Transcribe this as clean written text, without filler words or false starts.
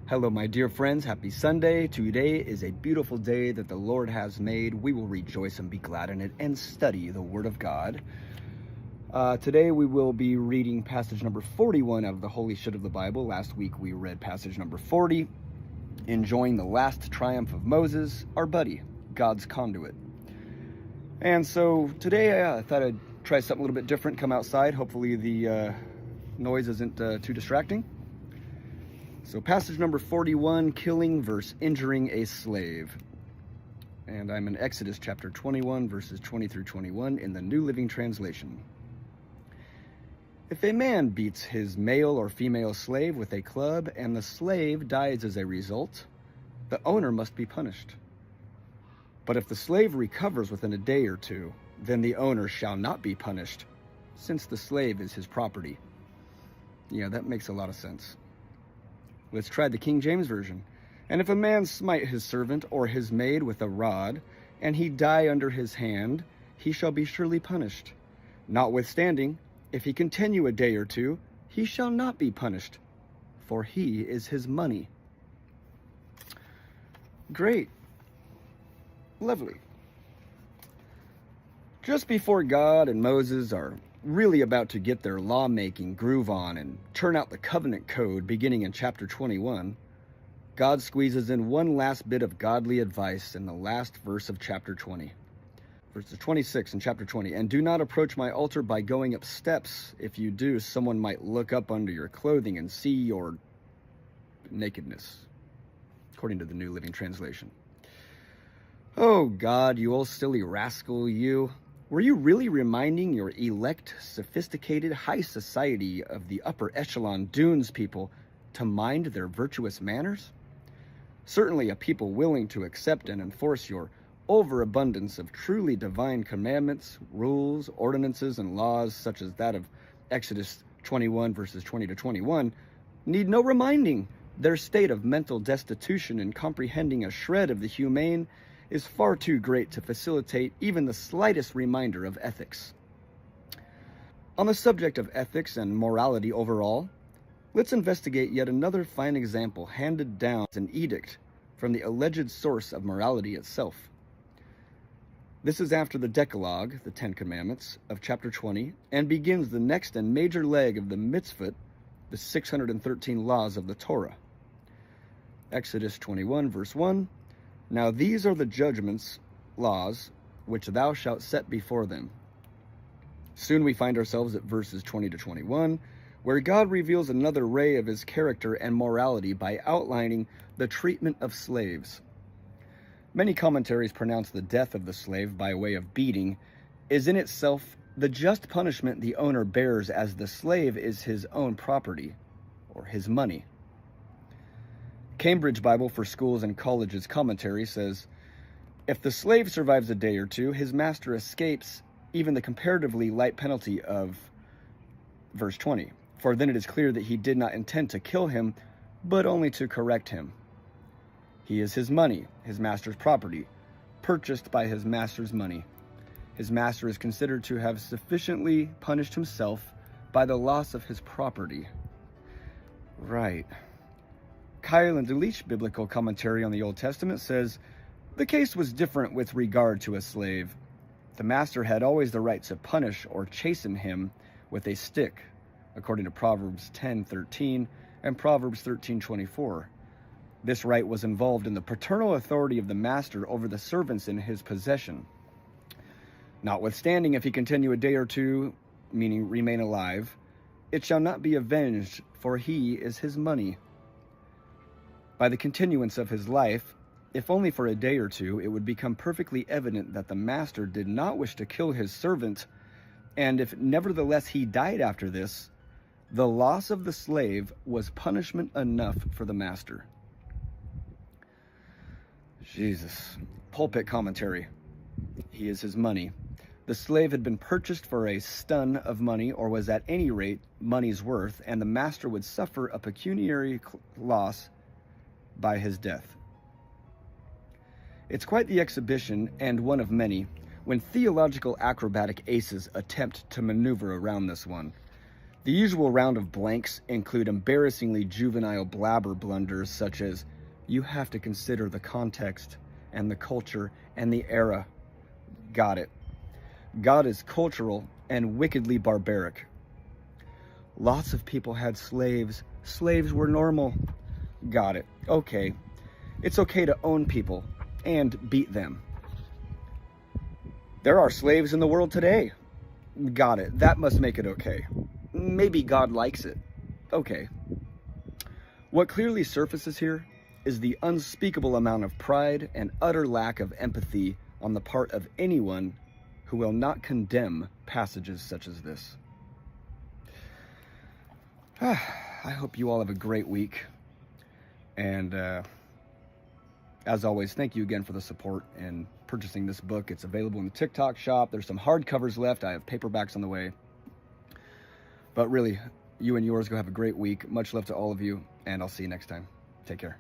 Hello, my dear friends. Happy Sunday. Today is a beautiful day that the Lord has made. We will rejoice and be glad in it and study the Word of God. Today we will be reading passage number 41 out of the Holy Shit of the Bible. Last week we read passage number 40, enjoying the last triumph of Moses, our buddy, God's conduit. And so today I thought I'd try something a little bit different, come outside. Hopefully the noise isn't too distracting. So passage number 41, killing versus injuring a slave. And I'm in Exodus chapter 21, verses 20 through 21 in the New Living Translation. If a man beats his male or female slave with a club and the slave dies as a result, the owner must be punished. But if the slave recovers within a day or two, then the owner shall not be punished, since the slave is his property. Yeah, that makes a lot of sense. Let's try the King James Version. And if a man smite his servant or his maid with a rod, and he die under his hand, he shall be surely punished. Notwithstanding, if he continue a day or two, he shall not be punished, for he is his money. Great. Lovely. Just before God and Moses are really about to get their lawmaking groove on and turn out the covenant code beginning in chapter 21, God squeezes in one last bit of godly advice in the last verse of chapter 20. Verses 26 in chapter 20. And do not approach my altar by going up steps. If you do, someone might look up under your clothing and see your nakedness, according to the New Living Translation. Oh God, you old silly rascal, you. Were you really reminding your elect, sophisticated, high society of the upper echelon dunes people to mind their virtuous manners? Certainly a people willing to accept and enforce your overabundance of truly divine commandments, rules, ordinances, and laws such as that of Exodus 21 verses 20 to 21 need no reminding. Their state of mental destitution in comprehending a shred of the humane is far too great to facilitate even the slightest reminder of ethics. On the subject of ethics and morality overall, let's investigate yet another fine example handed down as an edict from the alleged source of morality itself. This is after the Decalogue, the Ten Commandments, of chapter 20, and begins the next and major leg of the mitzvot, the 613 laws of the Torah. Exodus 21, verse 1, Now these are the judgments, laws, which thou shalt set before them. Soon we find ourselves at verses 20 to 21, where God reveals another ray of his character and morality by outlining the treatment of slaves. Many commentaries pronounce the death of the slave by way of beating is in itself the just punishment the owner bears, as the slave is his own property, or his money. Cambridge Bible for Schools and Colleges commentary says, if the slave survives a day or two, his master escapes even the comparatively light penalty of verse 20. For then it is clear that he did not intend to kill him, but only to correct him. He is his money, his master's property, purchased by his master's money. His master is considered to have sufficiently punished himself by the loss of his property. Right. Kyle and Delitzsch Biblical Commentary on the Old Testament says, the case was different with regard to a slave. The master had always the right to punish or chasten him with a stick, according to Proverbs 10:13 and Proverbs 13:24. This right was involved in the paternal authority of the master over the servants in his possession. Notwithstanding, if he continue a day or two, meaning remain alive, it shall not be avenged, for he is his money. By the continuance of his life, if only for a day or two, it would become perfectly evident that the master did not wish to kill his servant, and if nevertheless he died after this, the loss of the slave was punishment enough for the master. Jesus. Pulpit commentary. He is his money. The slave had been purchased for a stun of money, or was at any rate money's worth, and the master would suffer a pecuniary loss by his death. It's quite the exhibition, and one of many, when theological acrobatic aces attempt to maneuver around this one. The usual round of blanks include embarrassingly juvenile blabber blunders such as, you have to consider the context and the culture and the era. Got it. God is cultural and wickedly barbaric. Lots of people had slaves. Slaves were normal. Got it. Okay. It's okay to own people and beat them. There are slaves in the world today. Got it. That must make it okay. Maybe God likes it. Okay. What clearly surfaces here is the unspeakable amount of pride and utter lack of empathy on the part of anyone who will not condemn passages such as this. I hope you all have a great week. And as always, thank you again for the support in purchasing this book. It's available in the TikTok shop. There's some hardcovers left. I have paperbacks on the way. But really, you and yours go have a great week. Much love to all of you, and I'll see you next time. Take care.